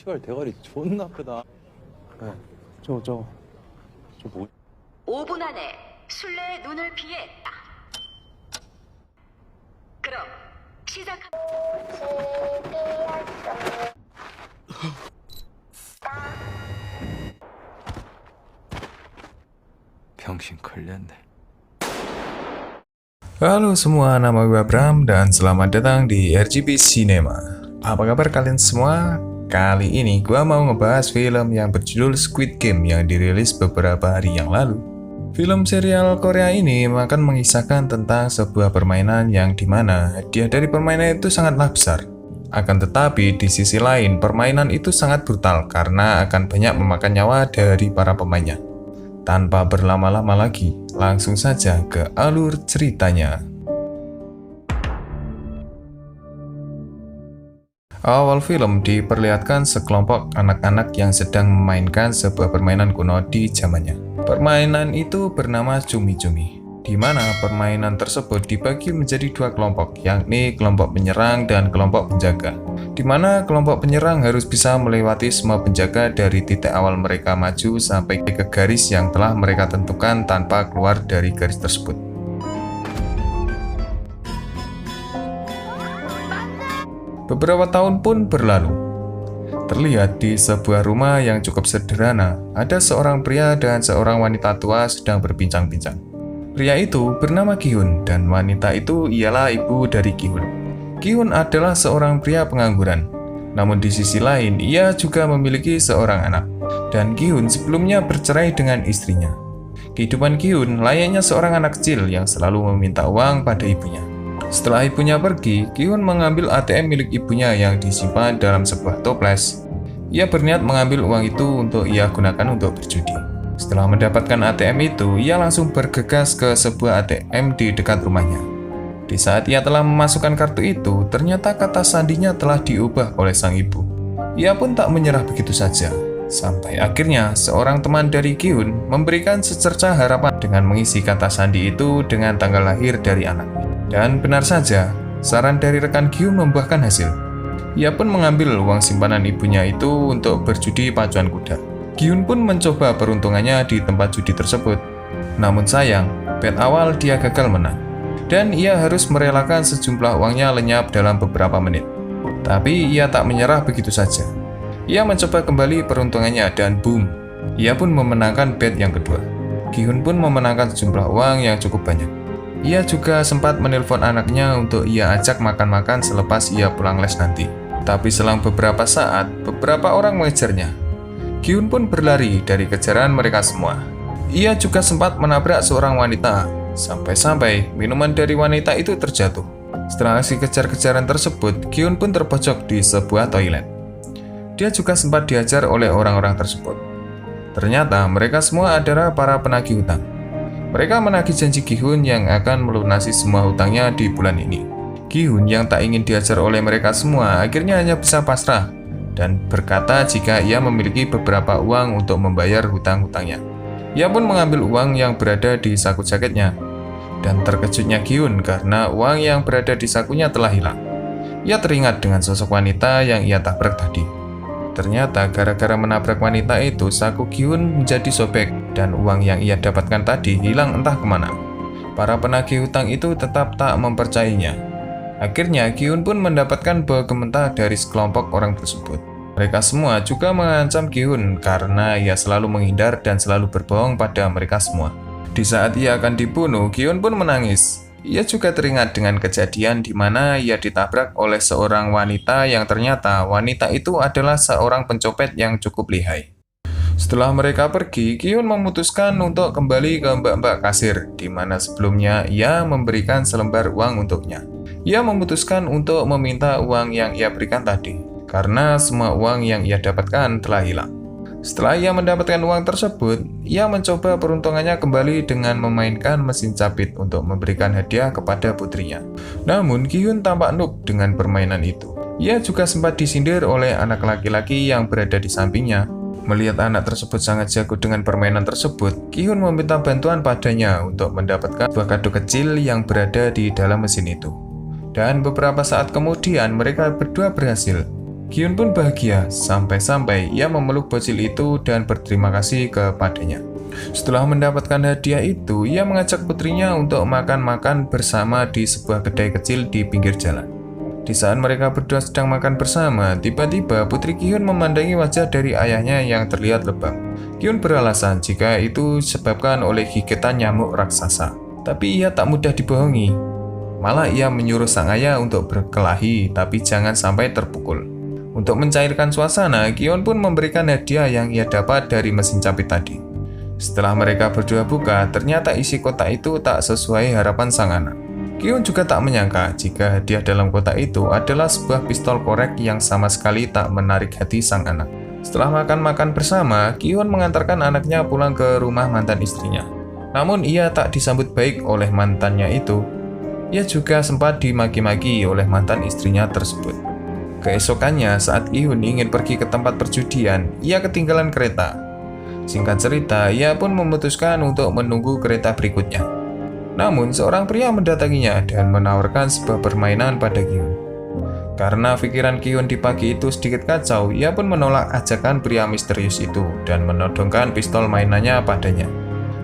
시발 대가리 존나 크다. 네. 저 뭐? 5분 안에 술래의 눈을 피했다. 그럼 시작합니다. 병신 걸렸네. Halo semua, nama gue Bram dan selamat datang di RGB Cinema. Apa kabar kalian semua? Kali ini gue mau ngebahas film yang berjudul Squid Game yang dirilis beberapa hari yang lalu. Film serial Korea ini akan mengisahkan tentang sebuah permainan yang dimana hadiah dari permainan itu sangatlah besar. Akan tetapi di sisi lain permainan itu sangat brutal karena akan banyak memakan nyawa dari para pemainnya. Tanpa berlama-lama lagi, langsung saja ke alur ceritanya. Awal film diperlihatkan sekelompok anak-anak yang sedang memainkan sebuah permainan kuno di zamannya. Permainan itu bernama cumi-cumi, di mana permainan tersebut dibagi menjadi dua kelompok, yakni kelompok penyerang dan kelompok penjaga. Di mana kelompok penyerang harus bisa melewati semua penjaga dari titik awal mereka maju sampai ke garis yang telah mereka tentukan tanpa keluar dari garis tersebut. Beberapa tahun pun berlalu. Terlihat di sebuah rumah yang cukup sederhana, ada seorang pria dan seorang wanita tua sedang berbincang-bincang. Pria itu bernama Ki-hun dan wanita itu ialah ibu dari Ki-hun. Ki-hun adalah seorang pria pengangguran, namun di sisi lain ia juga memiliki seorang anak. Dan Ki-hun sebelumnya bercerai dengan istrinya. Kehidupan Ki-hun layaknya seorang anak kecil yang selalu meminta uang pada ibunya. Setelah ibunya pergi, Ki-hun mengambil ATM milik ibunya yang disimpan dalam sebuah toples. Ia berniat mengambil uang itu untuk ia gunakan untuk berjudi. Setelah mendapatkan ATM itu, ia langsung bergegas ke sebuah ATM di dekat rumahnya. Di saat ia telah memasukkan kartu itu, ternyata kata sandinya telah diubah oleh sang ibu. Ia pun tak menyerah begitu saja. Sampai akhirnya, seorang teman dari Ki-hun memberikan secerca harapan dengan mengisi kata sandi itu dengan tanggal lahir dari anaknya. Dan benar saja, saran dari rekan Ki-hun membuahkan hasil. Ia pun mengambil uang simpanan ibunya itu untuk berjudi pacuan kuda. Ki-hun pun mencoba peruntungannya di tempat judi tersebut. Namun sayang, bet awal dia gagal menang. Dan ia harus merelakan sejumlah uangnya lenyap dalam beberapa menit. Tapi ia tak menyerah begitu saja. Ia mencoba kembali peruntungannya dan boom, ia pun memenangkan bet yang kedua. Ki-hun pun memenangkan sejumlah uang yang cukup banyak. Ia juga sempat menelpon anaknya untuk ia ajak makan-makan selepas ia pulang les nanti. Tapi selang beberapa saat, beberapa orang mengejarnya. Ki-hun pun berlari dari kejaran mereka semua. Ia juga sempat menabrak seorang wanita, sampai-sampai minuman dari wanita itu terjatuh. Setelah aksi kejar-kejaran tersebut, Ki-hun pun terpojok di sebuah toilet. Dia juga sempat diajar oleh orang-orang tersebut. Ternyata mereka semua adalah para penagih hutang. Mereka menagih janji Ki-hun yang akan melunasi semua hutangnya di bulan ini. Ki-hun yang tak ingin diajar oleh mereka semua akhirnya hanya bisa pasrah dan berkata jika ia memiliki beberapa uang untuk membayar hutang-hutangnya. Ia pun mengambil uang yang berada di saku jaketnya. Dan terkejutnya Ki-hun karena uang yang berada di sakunya telah hilang. Ia teringat dengan sosok wanita yang ia tabrak tadi. Ternyata gara-gara menabrak wanita itu, saku Ki-hun menjadi sobek dan uang yang ia dapatkan tadi hilang entah kemana. Para penagih hutang itu tetap tak mempercayainya. Akhirnya Ki-hun pun mendapatkan bawa mentah dari sekelompok orang tersebut. Mereka semua juga mengancam Ki-hun karena ia selalu menghindar dan selalu berbohong pada mereka semua. Di saat ia akan dibunuh, Ki-hun pun menangis. Ia juga teringat dengan kejadian di mana ia ditabrak oleh seorang wanita yang ternyata wanita itu adalah seorang pencopet yang cukup lihai. Setelah mereka pergi, Ki-hun memutuskan untuk kembali ke mbak-mbak kasir, di mana sebelumnya ia memberikan selembar uang untuknya. Ia memutuskan untuk meminta uang yang ia berikan tadi, karena semua uang yang ia dapatkan telah hilang. Setelah ia mendapatkan uang tersebut, ia mencoba peruntungannya kembali dengan memainkan mesin capit untuk memberikan hadiah kepada putrinya. Namun, Ki-hun tampak noob dengan permainan itu. Ia juga sempat disindir oleh anak laki-laki yang berada di sampingnya. Melihat anak tersebut sangat jago dengan permainan tersebut, Ki-hun meminta bantuan padanya untuk mendapatkan buah kado kecil yang berada di dalam mesin itu. Dan beberapa saat kemudian, mereka berdua berhasil. Kyun pun bahagia sampai-sampai ia memeluk bocil itu dan berterima kasih kepadanya. Setelah mendapatkan hadiah itu, ia mengajak putrinya untuk makan-makan bersama di sebuah kedai kecil di pinggir jalan. Di saat mereka berdua sedang makan bersama, tiba-tiba putri Ki-hyun memandangi wajah dari ayahnya yang terlihat lebam. Ki-hyun beralasan jika itu disebabkan oleh gigitan nyamuk raksasa. Tapi ia tak mudah dibohongi. Malah ia menyuruh sang ayah untuk berkelahi, tapi jangan sampai terpukul. Untuk mencairkan suasana, Ki-hyun pun memberikan hadiah yang ia dapat dari mesin capit tadi. Setelah mereka berdua buka, ternyata isi kotak itu tak sesuai harapan sang anak. Ki-hyun juga tak menyangka jika hadiah dalam kotak itu adalah sebuah pistol korek yang sama sekali tak menarik hati sang anak. Setelah makan-makan bersama, Ki-hyun mengantarkan anaknya pulang ke rumah mantan istrinya. Namun ia tak disambut baik oleh mantannya itu. Ia juga sempat dimaki-maki oleh mantan istrinya tersebut. Keesokannya, saat Ki-hyun ingin pergi ke tempat perjudian, ia ketinggalan kereta. Singkat cerita, ia pun memutuskan untuk menunggu kereta berikutnya. Namun, seorang pria mendatanginya dan menawarkan sebuah permainan pada Ki-hyun. Karena pikiran Ki-hyun di pagi itu sedikit kacau, ia pun menolak ajakan pria misterius itu dan menodongkan pistol mainannya padanya.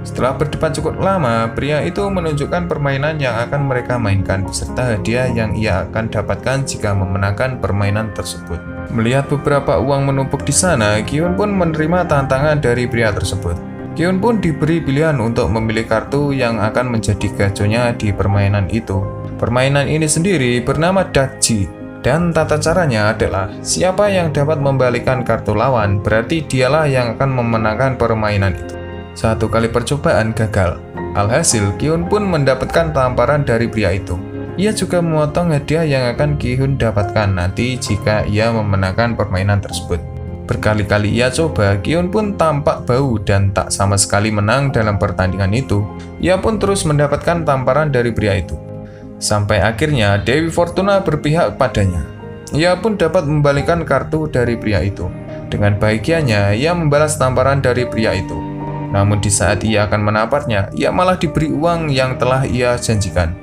Setelah berdebat cukup lama, pria itu menunjukkan permainan yang akan mereka mainkan beserta hadiah yang ia akan dapatkan jika memenangkan permainan tersebut. Melihat beberapa uang menumpuk di sana, Ki-hyun pun menerima tantangan dari pria tersebut. Ki-hyun pun diberi pilihan untuk memilih kartu yang akan menjadi gaconya di permainan itu. Permainan ini sendiri bernama Dakji, dan tata caranya adalah siapa yang dapat membalikan kartu lawan, berarti dialah yang akan memenangkan permainan itu. Satu kali percobaan gagal. Alhasil, Ki-hyun pun mendapatkan tamparan dari pria itu. Ia juga memotong hadiah yang akan Ki-hyun dapatkan nanti jika ia memenangkan permainan tersebut. Berkali-kali ia coba, Ki-hyun pun tampak bau dan tak sama sekali menang dalam pertandingan itu. Ia pun terus mendapatkan tamparan dari pria itu. Sampai akhirnya Dewi Fortuna berpihak padanya. Ia pun dapat membalikan kartu dari pria itu. Dengan bahagianya, ia membalas tamparan dari pria itu. Namun di saat ia akan menaparnya, ia malah diberi uang yang telah ia janjikan.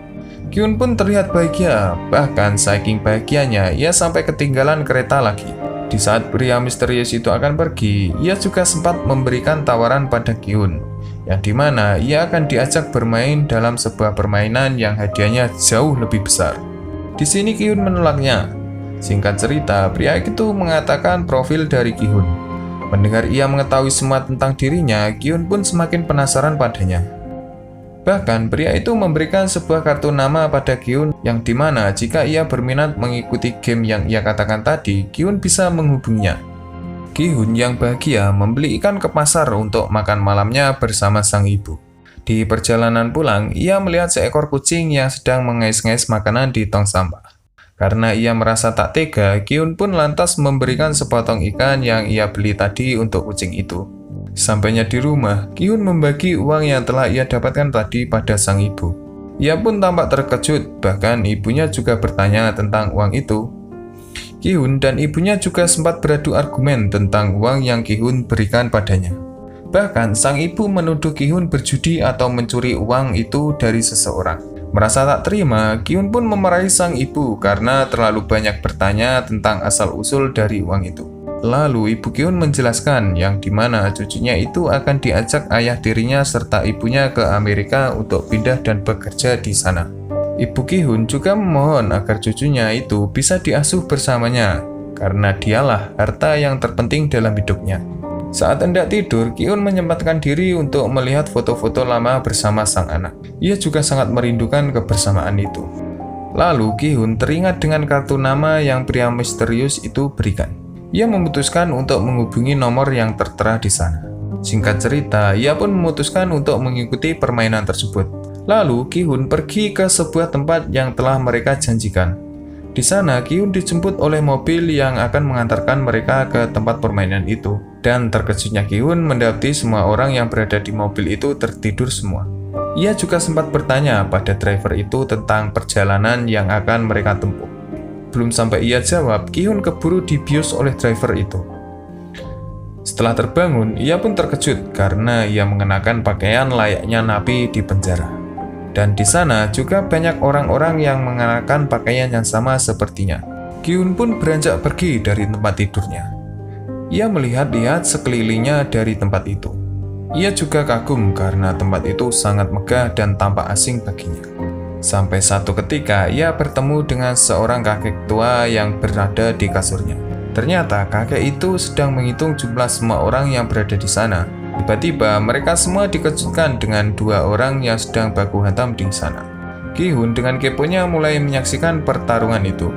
Ki-hyun pun terlihat bahagia, bahkan saking bahagianya, ia sampai ketinggalan kereta lagi. Di saat pria misterius itu akan pergi, ia juga sempat memberikan tawaran pada Ki-hyun, yang dimana ia akan diajak bermain dalam sebuah permainan yang hadiahnya jauh lebih besar. Di sini Ki-hyun menolaknya. Singkat cerita, pria itu mengatakan profil dari Ki-hyun. Mendengar ia mengetahui semua tentang dirinya, Ki-hyun pun semakin penasaran padanya. Bahkan, pria itu memberikan sebuah kartu nama pada Ki-hyun yang dimana jika ia berminat mengikuti game yang ia katakan tadi, Ki-hyun bisa menghubunginya. Ki-hyun yang bahagia membeli ikan ke pasar untuk makan malamnya bersama sang ibu. Di perjalanan pulang, ia melihat seekor kucing yang sedang mengais-ngais makanan di tong sampah. Karena ia merasa tak tega, Ki-hyun pun lantas memberikan sepotong ikan yang ia beli tadi untuk kucing itu. Sampainya di rumah, Ki-hyun membagi uang yang telah ia dapatkan tadi pada sang ibu. Ia pun tampak terkejut, bahkan ibunya juga bertanya tentang uang itu. Ki-hyun dan ibunya juga sempat beradu argumen tentang uang yang Ki-hyun berikan padanya. Bahkan sang ibu menuduh Ki-hyun berjudi atau mencuri uang itu dari seseorang. Merasa tak terima, Ki-hyun pun memarahi sang ibu karena terlalu banyak bertanya tentang asal-usul dari uang itu. Lalu ibu Ki-hyun menjelaskan yang dimana cucunya itu akan diajak ayah tirinya serta ibunya ke Amerika untuk pindah dan bekerja di sana. Ibu Ki-hyun juga memohon agar cucunya itu bisa diasuh bersamanya, karena dialah harta yang terpenting dalam hidupnya. Saat hendak tidur, Ki-hyun menyempatkan diri untuk melihat foto-foto lama bersama sang anak. Ia juga sangat merindukan kebersamaan itu. Lalu Ki-hyun teringat dengan kartu nama yang pria misterius itu berikan. Ia memutuskan untuk menghubungi nomor yang tertera di sana. Singkat cerita, ia pun memutuskan untuk mengikuti permainan tersebut. Lalu Ki-hyun pergi ke sebuah tempat yang telah mereka janjikan. Di sana, Ki-hyun dijemput oleh mobil yang akan mengantarkan mereka ke tempat permainan itu. Dan terkejutnya Ki-hyun mendapati semua orang yang berada di mobil itu tertidur semua. Ia juga sempat bertanya pada driver itu tentang perjalanan yang akan mereka tempuh. Belum sampai ia jawab, Ki-hyun keburu dibius oleh driver itu. Setelah terbangun, ia pun terkejut karena ia mengenakan pakaian layaknya napi di penjara. Dan di sana juga banyak orang-orang yang mengenakan pakaian yang sama sepertinya. Ki-hun pun beranjak pergi dari tempat tidurnya. Ia melihat-lihat sekelilingnya dari tempat itu. Ia juga kagum karena tempat itu sangat megah dan tampak asing baginya. Sampai satu ketika ia bertemu dengan seorang kakek tua yang berada di kasurnya. Ternyata kakek itu sedang menghitung jumlah semua orang yang berada di sana. Tiba-tiba mereka semua dikejutkan dengan dua orang yang sedang baku hantam di sana. Ki-hun dengan keponya mulai menyaksikan pertarungan itu.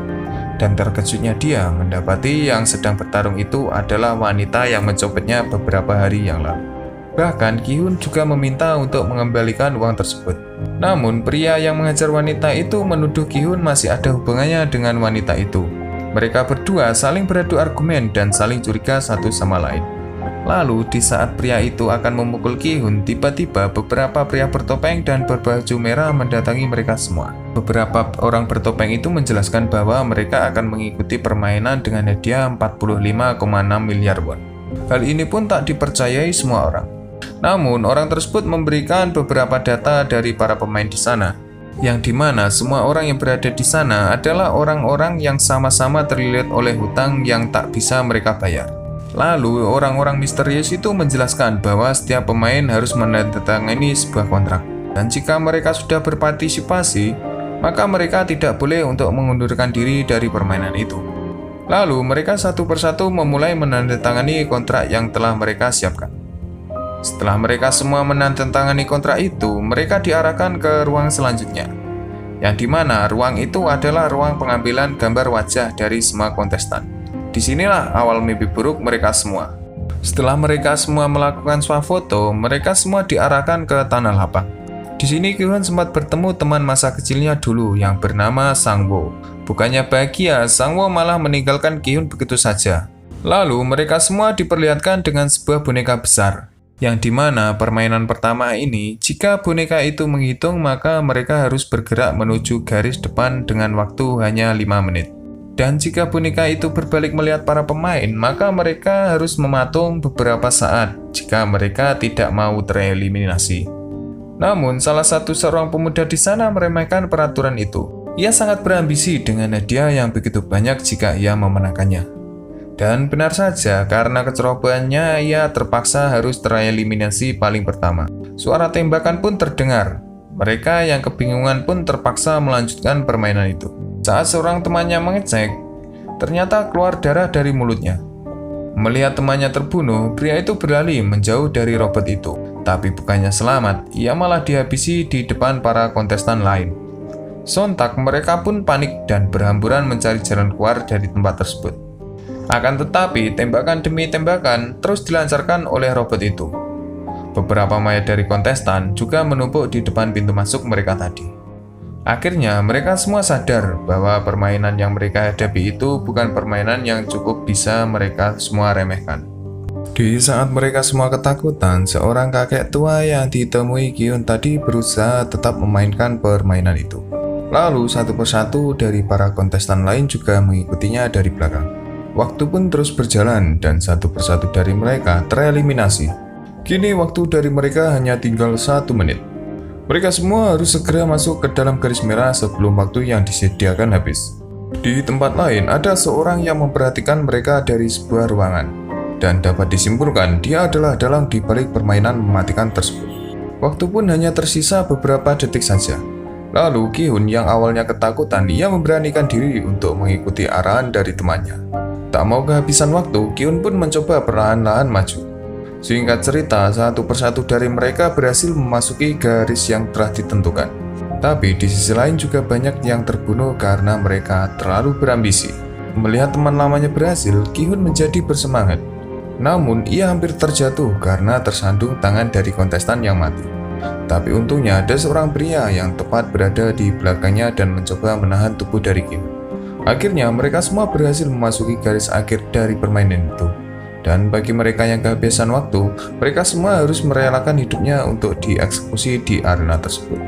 Dan terkejutnya dia mendapati yang sedang bertarung itu adalah wanita yang mencopetnya beberapa hari yang lalu. Bahkan Ki-hun juga meminta untuk mengembalikan uang tersebut. Namun pria yang mengajar wanita itu menuduh Ki-hun masih ada hubungannya dengan wanita itu. Mereka berdua saling beradu argumen dan saling curiga satu sama lain. Lalu di saat pria itu akan memukul Ki-hun, tiba-tiba beberapa pria bertopeng dan berbaju merah mendatangi mereka semua. Beberapa orang bertopeng itu menjelaskan bahwa mereka akan mengikuti permainan dengan hadiah 45,6 miliar won. Hal ini pun tak dipercayai semua orang. Namun orang tersebut memberikan beberapa data dari para pemain di sana, yang dimana semua orang yang berada di sana adalah orang-orang yang sama-sama terlilit oleh hutang yang tak bisa mereka bayar. Lalu orang-orang misterius itu menjelaskan bahwa setiap pemain harus menandatangani sebuah kontrak, dan jika mereka sudah berpartisipasi, maka mereka tidak boleh untuk mengundurkan diri dari permainan itu. Lalu mereka satu persatu memulai menandatangani kontrak yang telah mereka siapkan. Setelah mereka semua menandatangani kontrak itu, mereka diarahkan ke ruang selanjutnya, yang dimana ruang itu adalah ruang pengambilan gambar wajah dari semua kontestan. Disinilah awal mimpi buruk mereka semua. Setelah mereka semua melakukan swafoto, mereka semua diarahkan ke tanah lapang. Di sini Ki-hun sempat bertemu teman masa kecilnya dulu yang bernama Sang-woo. Bukannya bahagia, Sang-woo malah meninggalkan Ki-hun begitu saja. Lalu mereka semua diperlihatkan dengan sebuah boneka besar, yang dimana permainan pertama ini, jika boneka itu menghitung maka mereka harus bergerak menuju garis depan dengan waktu hanya 5 menit. Dan jika boneka itu berbalik melihat para pemain, maka mereka harus mematung beberapa saat jika mereka tidak mau tereliminasi. Namun salah satu seorang pemuda di sana meremehkan peraturan itu. Ia sangat berambisi dengan hadiah yang begitu banyak jika ia memenangkannya. Dan benar saja, karena kecerobohannya ia terpaksa harus tereliminasi paling pertama. Suara tembakan pun terdengar. Mereka yang kebingungan pun terpaksa melanjutkan permainan itu. Saat seorang temannya mengecek, ternyata keluar darah dari mulutnya. Melihat temannya terbunuh, pria itu berlari menjauh dari robot itu. Tapi bukannya selamat, ia malah dihabisi di depan para kontestan lain. Sontak mereka pun panik dan berhamburan mencari jalan keluar dari tempat tersebut. Akan tetapi, tembakan demi tembakan terus dilancarkan oleh robot itu. Beberapa mayat dari kontestan juga menumpuk di depan pintu masuk mereka tadi. Akhirnya, mereka semua sadar bahwa permainan yang mereka hadapi itu bukan permainan yang cukup bisa mereka semua remehkan. Di saat mereka semua ketakutan, seorang kakek tua yang ditemui Ki-hun tadi berusaha tetap memainkan permainan itu. Lalu, satu persatu dari para kontestan lain juga mengikutinya dari belakang. Waktu pun terus berjalan dan satu persatu dari mereka tereliminasi. Kini waktu dari mereka hanya tinggal 1 menit. Mereka semua harus segera masuk ke dalam garis merah sebelum waktu yang disediakan habis. Di tempat lain ada seorang yang memperhatikan mereka dari sebuah ruangan. Dan dapat disimpulkan dia adalah dalang di balik permainan mematikan tersebut. Waktu pun hanya tersisa beberapa detik saja. Lalu Ki-hun yang awalnya ketakutan, ia memberanikan diri untuk mengikuti arahan dari temannya. Tak mau kehabisan waktu, Ki-hun pun mencoba perlahan-lahan maju. Singkat cerita, satu persatu dari mereka berhasil memasuki garis yang telah ditentukan. Tapi di sisi lain juga banyak yang terbunuh karena mereka terlalu berambisi. Melihat teman lamanya berhasil, Ki-hun menjadi bersemangat. Namun, ia hampir terjatuh karena tersandung tangan dari kontestan yang mati. Tapi untungnya ada seorang pria yang tepat berada di belakangnya dan mencoba menahan tubuh dari Ki-hun. Akhirnya mereka semua berhasil memasuki garis akhir dari permainan itu. Dan bagi mereka yang kehabisan waktu, mereka semua harus merelakan hidupnya untuk dieksekusi di arena tersebut.